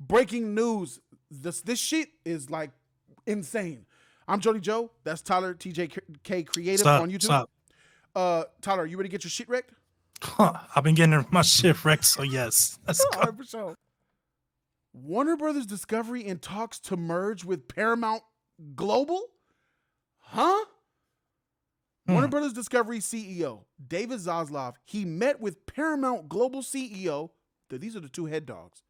Breaking news. This shit is like insane. I'm Jody Joe. That's Tyler TJK Creative on YouTube. Tyler, you ready to get your shit wrecked? I've been getting my shit wrecked, so yes. Let's All go. right, for sure. Warner Brothers Discovery in talks to merge with Paramount Global? Huh? Warner Brothers Discovery CEO, David Zaslav, he met with Paramount Global CEO, these are the two head dogs,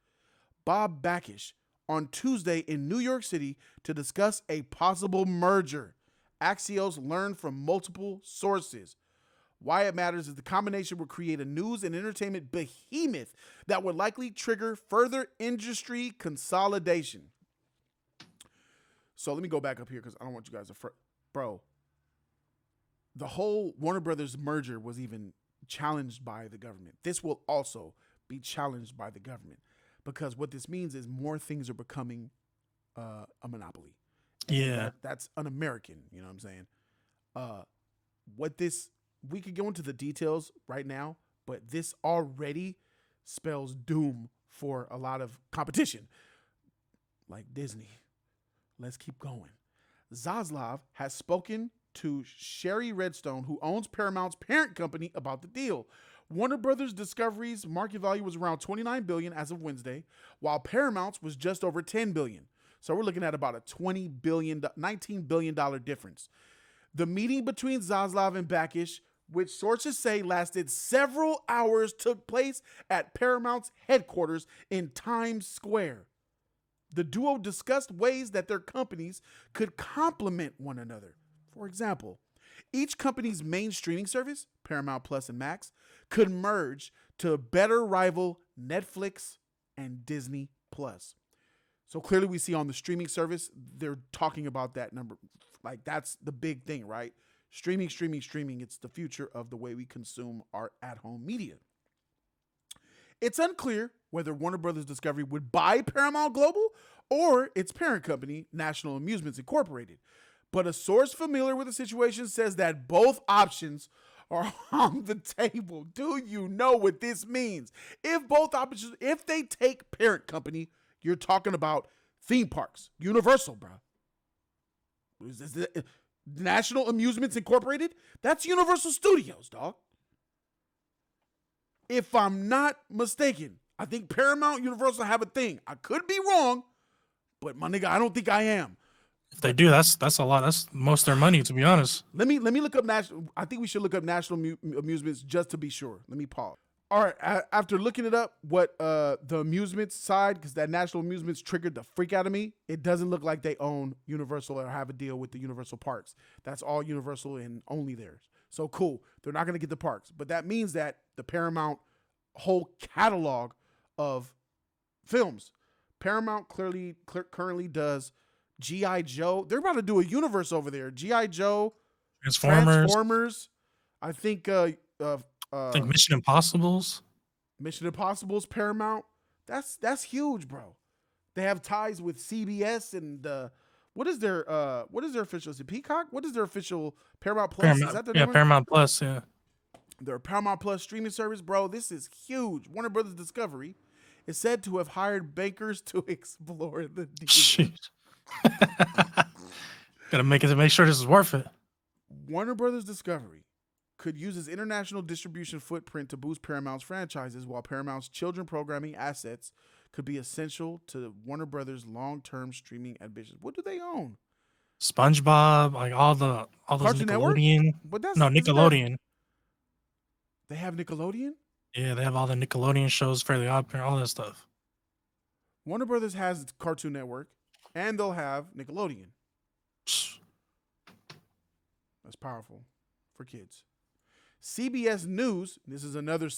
Bob Bakish, on Tuesday in New York City to discuss a possible merger. Axios learned from multiple sources. Why it matters is the combination would create a news and entertainment behemoth that would likely trigger further industry consolidation. So let me go back up here because I don't want you guys to... Bro, the whole Warner Brothers merger was even challenged by the government. This will also be challenged by the government because what this means is more things are becoming a monopoly. Yeah. That's un-American, you know what I'm saying? We could go into the details right now, but this already spells doom for a lot of competition. Like Disney. Let's keep going. Zaslav has spoken to Sherry Redstone, who owns Paramount's parent company, about the deal. Warner Brothers Discovery's market value was around $29 billion as of Wednesday, while Paramount's was just over $10 billion. So we're looking at about a $19 billion difference. The meeting between Zaslav and Bakish, which sources say lasted several hours, took place at Paramount's headquarters in Times Square. The duo discussed ways that their companies could complement one another. For example, each company's main streaming service, Paramount Plus and Max, could merge to better rival Netflix and Disney Plus. So clearly we see on the streaming service, they're talking about that number. Like that's the big thing, right? Streaming. It's the future of the way we consume our at-home media. It's unclear whether Warner Brothers Discovery would buy Paramount Global or its parent company, National Amusements Incorporated. But a source familiar with the situation says that both options are on the table. Do you know what this means? If they take parent company, you're talking about theme parks, Universal, bro. Is this National Amusements Incorporated? That's Universal Studios, dog. If I'm not mistaken, I think Paramount, Universal have a thing. I could be wrong, but my nigga, I don't think I am. If they do, that's a lot. That's most of their money, to be honest. Let me look up national. I think we should look up National Amusements just to be sure. Let me pause. All right. After looking it up, what the amusements side, because that National Amusements triggered the freak out of me. It doesn't look like they own Universal or have a deal with the Universal parks. That's all Universal and only theirs. So cool. They're not going to get the parks, but that means that the Paramount whole catalog of films, Paramount currently does G.I. Joe. They're about to do a universe over there. G.I. Joe, Transformers. I think Mission Impossibles. Mission Impossibles, Paramount. That's huge, bro. They have ties with CBS and what is their official? Is it Peacock? What is their official Paramount Plus? Is that their name? Paramount Plus, yeah. Their Paramount Plus streaming service, bro. This is huge. Warner Brothers Discovery is said to have hired bankers to explore the deal. Gotta make sure this is worth it. Warner Brothers Discovery could use its international distribution footprint to boost Paramount's franchises, while Paramount's children programming assets could be essential to Warner Brothers' long-term streaming ambitions. What do they own? SpongeBob, like all those Cartoon Nickelodeon. Nickelodeon. They have Nickelodeon? Yeah, they have all the Nickelodeon shows, Fairly Odd Parents, all that stuff. Warner Brothers has Cartoon Network, and they'll have Nickelodeon. That's powerful for kids. CBS News, this is another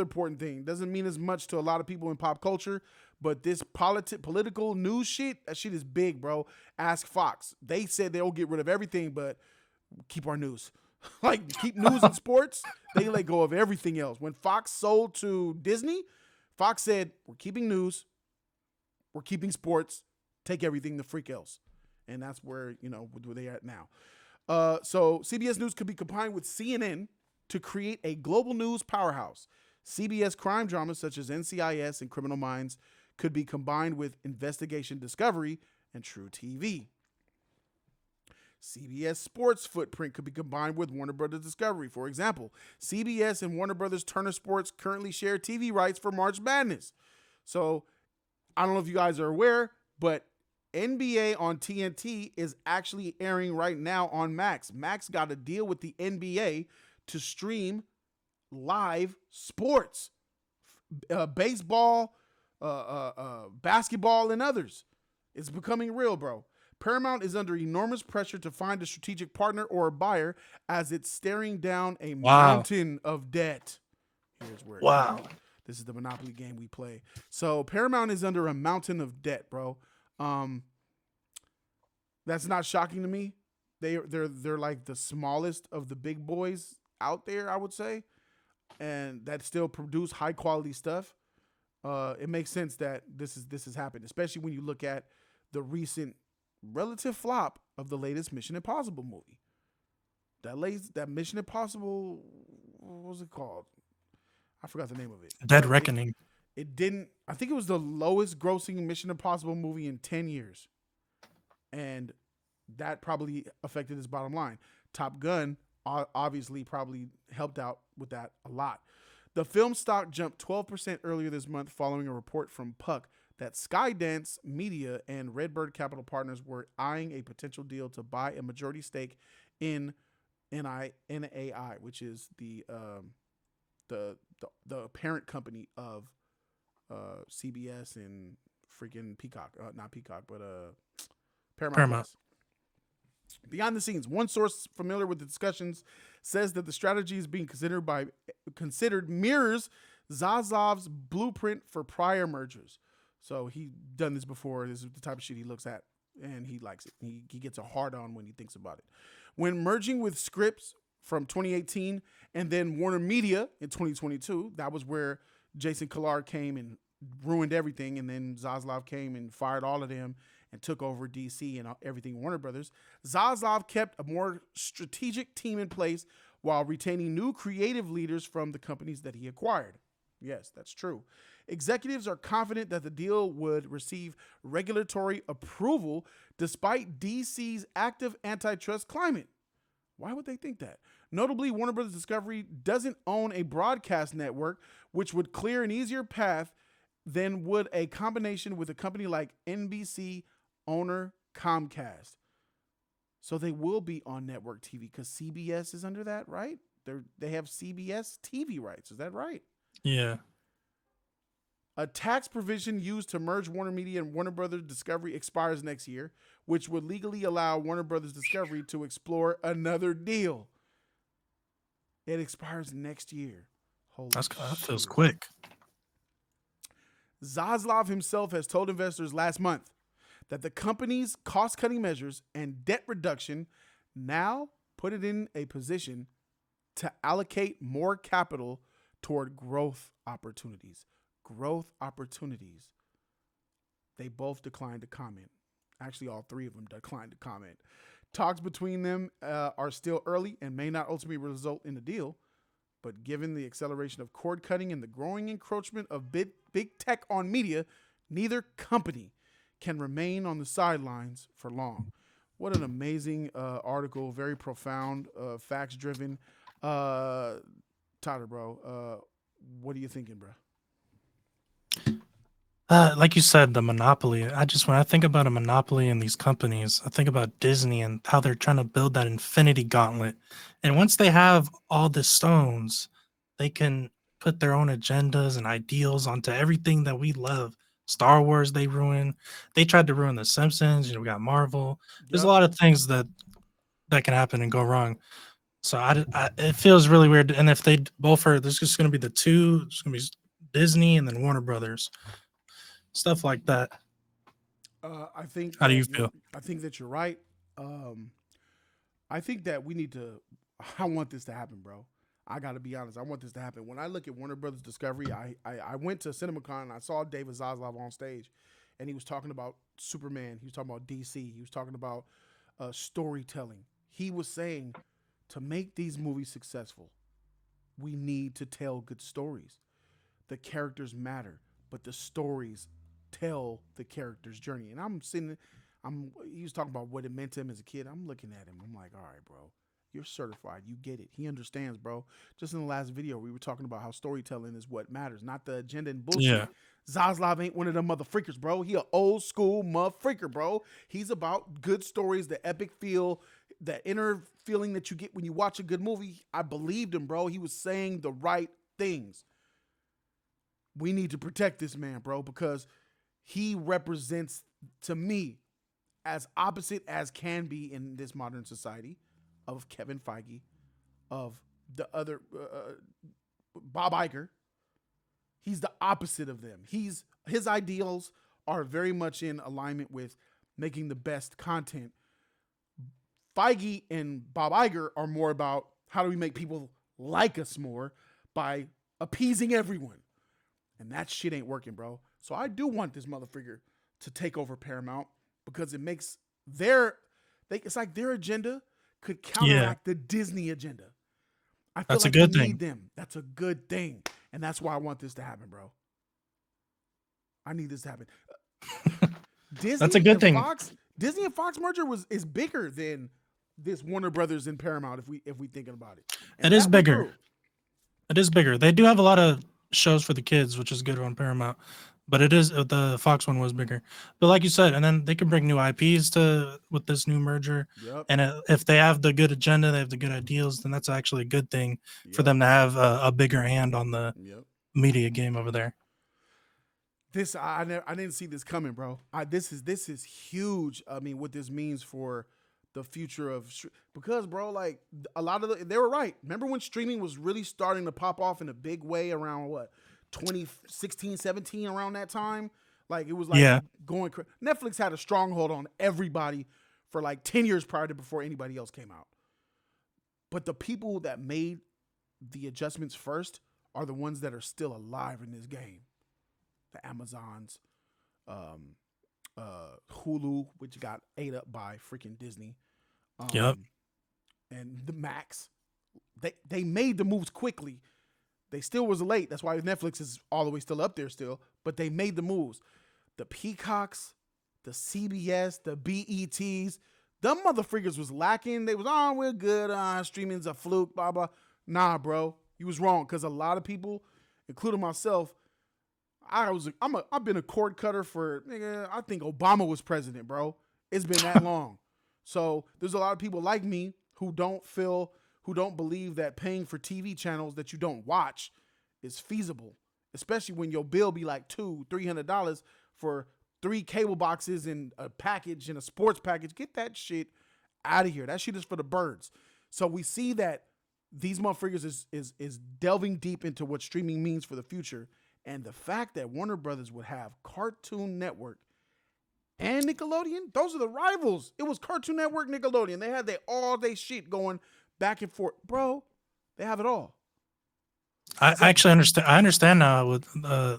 important thing. Doesn't mean as much to a lot of people in pop culture, but this political news shit, that shit is big, bro. Ask Fox. They said they'll get rid of everything, but keep our news. Like, keep news and sports. They let go of everything else. When Fox sold to Disney, Fox said, we're keeping news, we're keeping sports, take everything the freak else. And that's where they're at now. So CBS News could be combined with CNN to create a global news powerhouse. CBS crime dramas such as NCIS and Criminal Minds could be combined with Investigation Discovery and True TV. CBS Sports footprint could be combined with Warner Brothers Discovery. For example, CBS and Warner Brothers Turner Sports currently share TV rights for March Madness. So I don't know if you guys are aware, but NBA on TNT is actually airing right now on Max. Max got a deal with the NBA to stream live sports, baseball, basketball, and others. It's becoming real, bro. Paramount is under enormous pressure to find a strategic partner or a buyer as it's staring down a mountain of debt. Here's where this is the Monopoly game we play. So Paramount is under a mountain of debt, bro. That's not shocking to me. They're like the smallest of the big boys out there, I would say, and that still produce high quality stuff. It makes sense that this has happened, especially when you look at the recent relative flop of the latest Mission Impossible movie. That Mission Impossible, what was it called? I forgot the name of it. Dead Reckoning. It didn't. I think it was the lowest grossing Mission Impossible movie in 10 years, and that probably affected his bottom line. Top Gun obviously probably helped out with that a lot. The film stock jumped 12% earlier this month following a report from Puck that Skydance Media and Redbird Capital Partners were eyeing a potential deal to buy a majority stake in NAI, which is the parent company of CBS and freaking Peacock, not Peacock, but Paramount. Plus. Beyond the scenes, one source familiar with the discussions says that the strategy is being considered mirrors Zaslav's blueprint for prior mergers. So he done this before. This is the type of shit he looks at, and he likes it. He gets a hard on when he thinks about it. When merging with Scripps from 2018 and then Warner Media in 2022, that was where Jason Kilar came and ruined everything, and then Zaslav came and fired all of them and took over DC and everything Warner Brothers. Zaslav kept a more strategic team in place while retaining new creative leaders from the companies that he acquired. Yes, that's true. Executives are confident that the deal would receive regulatory approval despite DC's active antitrust climate. Why would they think that? Notably, Warner Brothers Discovery doesn't own a broadcast network, which would clear an easier path than would a combination with a company like NBC owner Comcast. So they will be on network TV because CBS is under that, right? They have CBS TV rights. Is that right? Yeah. A tax provision used to merge Warner Media and Warner Brothers Discovery expires next year, which would legally allow Warner Brothers Discovery to explore another deal. It expires next year. That feels quick. Zaslav himself has told investors last month that the company's cost-cutting measures and debt reduction now put it in a position to allocate more capital toward growth opportunities. They both declined to comment. Actually, all three of them declined to comment. Talks between them are still early and may not ultimately result in a deal. But given the acceleration of cord cutting and the growing encroachment of big tech on media, neither company can remain on the sidelines for long. What an amazing article. Very profound, facts-driven. Tyler, bro, what are you thinking, bro? Like you said, the monopoly. When I think about a monopoly and these companies, I think about Disney and how they're trying to build that infinity gauntlet. And once they have all the stones, they can put their own agendas and ideals onto everything that we love. Star Wars, they ruin. They tried to ruin The Simpsons. We got Marvel. There's a lot of things that can happen and go wrong. So it feels really weird. And if they both are, there's just going to be the two. It's going to be Disney and then Warner Brothers. Stuff like that. I think. How do you feel? I think that you're right. I think that we need to. I want this to happen, bro. I got to be honest. I want this to happen. When I look at Warner Brothers Discovery, I went to CinemaCon and I saw David Zaslav on stage, and he was talking about Superman. He was talking about DC. He was talking about storytelling. He was saying to make these movies successful, we need to tell good stories. The characters matter, but the stories tell the character's journey. And I'm sitting, he was talking about what it meant to him as a kid. I'm looking at him. I'm like, all right, bro, you're certified. You get it. He understands, bro. Just in the last video, we were talking about how storytelling is what matters, not the agenda and bullshit. Yeah. Zaslav ain't one of them motherfreakers, bro. He an old school motherfreaker, bro. He's about good stories, the epic feel, the inner feeling that you get when you watch a good movie. I believed him, bro. He was saying the right things. We need to protect this man, bro, because he represents, to me, as opposite as can be in this modern society, of Kevin Feige, of the other Bob Iger. He's the opposite of them. His ideals are very much in alignment with making the best content. Feige and Bob Iger are more about how do we make people like us more by appeasing everyone. And that shit ain't working, bro. So I do want this motherfucker to take over Paramount because it makes it's like their agenda could counteract the Disney agenda. I feel That's like a good we thing. need them. That's a good thing. And that's why I want this to happen, bro. I need this to happen. Disney That's a good thing. Disney and Fox merger is bigger than this Warner Brothers and Paramount if we thinking about it. And it is bigger. It is bigger. They do have a lot of shows for the kids, which is good on Paramount. But it is the Fox one was bigger. But like you said, and then they can bring new IPs with this new merger. Yep. And if they have the good agenda, they have the good ideals, then that's actually a good thing for them to have a bigger hand on the media game over there. This I didn't see this coming, bro. This is huge. I mean, what this means for the future of because, bro, like a lot of they were right. Remember when streaming was really starting to pop off in a big way around what 2016, 17, around that time? Like it was like going crazy. Netflix had a stronghold on everybody for like 10 years prior to before anybody else came out. But the people that made the adjustments first are the ones that are still alive in this game. The Amazons, Hulu, which got ate up by freaking Disney. And the Max. They made the moves quickly. They still was late. That's why Netflix is all the way still up there still. But they made the moves. The Peacocks, the CBS, the BETs, them motherfuckers was lacking. They was, we're good. Streaming's a fluke, blah, blah. Nah, bro. You was wrong. Because a lot of people, including myself, I've been a cord cutter for, I think Obama was president, bro. It's been that long. So there's a lot of people like me who don't believe that paying for TV channels that you don't watch is feasible, especially when your bill be like $200-$300 for 3 cable boxes and a package and a sports package. Get that shit out of here. That shit is for the birds. So we see that these motherfuckers is delving deep into what streaming means for the future. And the fact that Warner Brothers would have Cartoon Network and Nickelodeon, those are the rivals. It was Cartoon Network, Nickelodeon. They had their all-day shit going back and forth. Bro, they have it all. I actually understand. I understand now with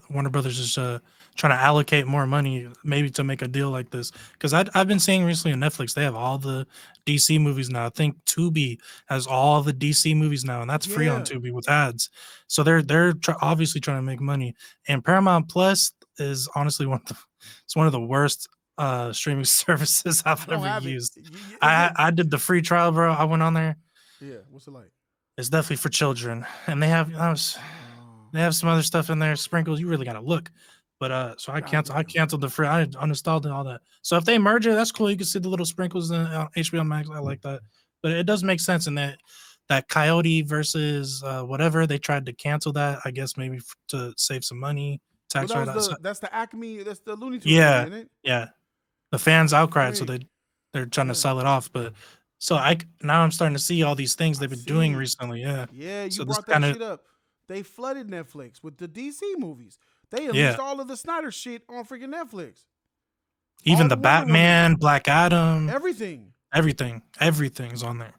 Warner Brothers is trying to allocate more money, maybe to make a deal like this. Because I've been seeing recently on Netflix, they have all the DC movies now. I think Tubi has all the DC movies now, and that's free on Tubi with ads. So they're obviously trying to make money. And Paramount Plus is honestly one of the worst streaming services I've ever used. I did the free trial, bro. I went on there. Yeah, what's it like? It's definitely for children, and they have some other stuff in there, sprinkles. You really gotta look, but so I canceled the free. I uninstalled and all that. So if they merge it, that's cool. You can see the little sprinkles in HBO Max. I like that, but it does make sense in that Coyote versus whatever they tried to cancel that. I guess maybe to save some money. Tax that's the Acme. That's the Looney Tunes. Yeah, isn't it? Yeah. The fans outcried, so they're trying to sell it off, but. So now I'm starting to see all these things they've been doing recently. Yeah. Yeah, you brought that shit up. They flooded Netflix with the DC movies. They unleashed all of the Snyder shit on freaking Netflix. Even the Batman, Black Adam, everything. Everything's on there.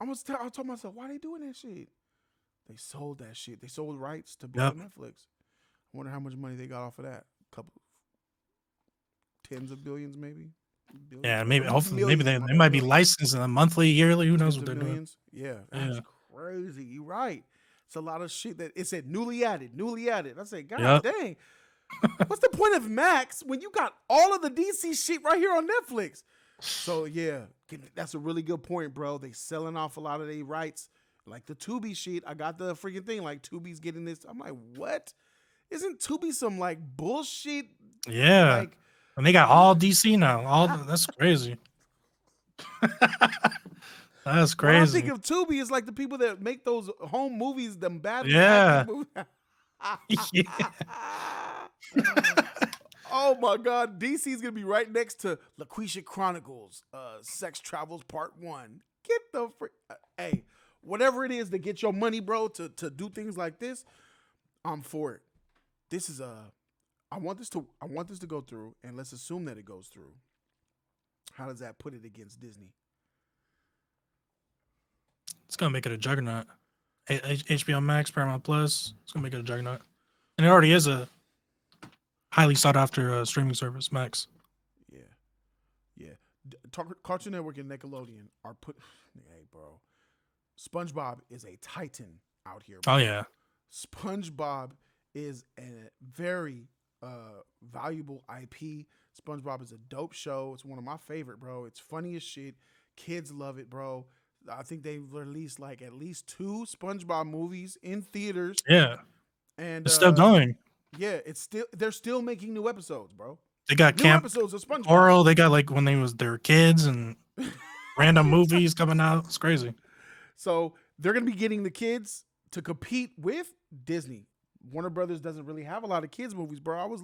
I told myself, why are they doing that shit? They sold that shit. They sold rights to be on Netflix. I wonder how much money they got off of that. A couple tens of billions, maybe. Yeah, maybe they might be licensed in a monthly, yearly. Who knows what they're doing? Yeah, that's crazy. You're right. It's a lot of shit that it said newly added. I say, God dang. What's the point of Max when you got all of the DC shit right here on Netflix? So yeah, that's a really good point, bro. They selling off a lot of their rights, like the Tubi shit. I got the freaking thing, like Tubi's getting this. I'm like, what? Isn't Tubi some like bullshit? Yeah. Like, And they got all DC now. That's crazy. That's when I think crazy. of Tubi, it's like the people that make those home movies, them badly Yeah. acted movies. Yeah. Oh my God, DC's gonna be right next to LaQuisha Chronicles, Sex Travels Part 1. Get the hey, whatever it is to get your money, bro, to do things like this, I'm for it. This is I want this to go through, and let's assume that it goes through. How does that put it against Disney? It's gonna make it a juggernaut. HBO Max, Paramount Plus. It's gonna make it a juggernaut, and it already is a highly sought after streaming service. Max. Yeah, yeah. Cartoon Network and Nickelodeon are put. Hey, bro. SpongeBob is a titan out here, bro. Oh yeah. SpongeBob is a very valuable IP. SpongeBob is a dope show. It's one of my favorite, bro. It's funny as shit. Kids love it, bro. I think they released like at least 2 SpongeBob movies in theaters. Yeah. And It's still going. yeah, they're still making new episodes, bro. They got New Camp episodes of SpongeBob. Coral. They got like when they were kids and random movies coming out. It's crazy. So they're gonna be getting the kids to compete with Disney. Warner Brothers doesn't really have a lot of kids movies, bro. I was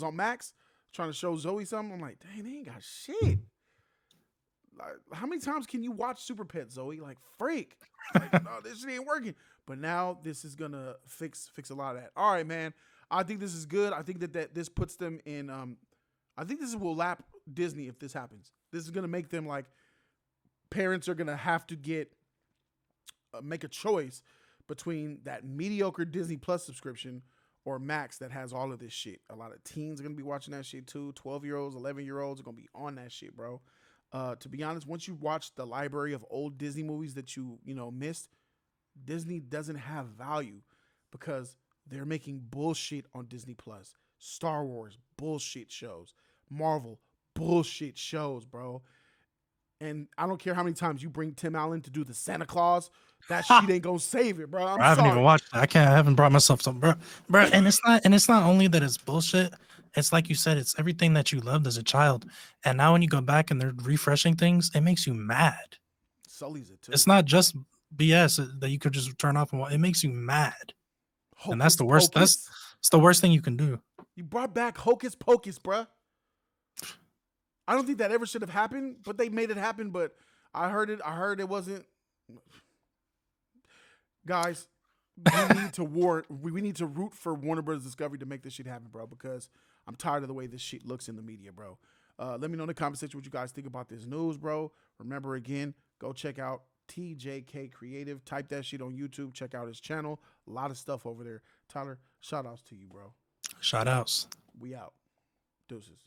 on Max trying to show Zoe something. I'm like, dang, they ain't got shit. Like, how many times can you watch Super Pet, Zoe? Like, freak. Like, no, this shit ain't working. But now this is gonna fix a lot of that. All right, man. I think this is good. I think that this puts them in. I think this will lap Disney if this happens. This is gonna make them like parents are gonna have to make a choice between that mediocre Disney Plus subscription or Max that has all of this shit. A lot of teens are gonna be watching that shit too. 12-year-olds, 11-year-olds are gonna be on that shit, bro. To be honest, once you watch the library of old Disney movies that you missed, Disney doesn't have value because they're making bullshit on Disney Plus. Star Wars, bullshit shows. Marvel, bullshit shows, bro. And I don't care how many times you bring Tim Allen to do the Santa Claus, that shit ain't gonna save it, bro. I haven't even watched it. I haven't brought myself some, bro. And it's not only that it's bullshit. It's like you said, it's everything that you loved as a child. And now when you go back and they're refreshing things, it makes you mad. Sully's it too. It's not just BS that you could just turn off and watch. It makes you mad. And that's the worst. That's the worst thing you can do. You brought back Hocus Pocus, bruh. I don't think that ever should have happened, but they made it happen. But I heard it wasn't. Guys, we need to root for Warner Brothers Discovery to make this shit happen, bro, because I'm tired of the way this shit looks in the media, bro. Let me know in the comment section what you guys think about this news, bro. Remember, again, go check out TJK Creative. Type that shit on YouTube. Check out his channel. A lot of stuff over there. Tyler, shout outs to you, bro. Shout outs. We out. Deuces.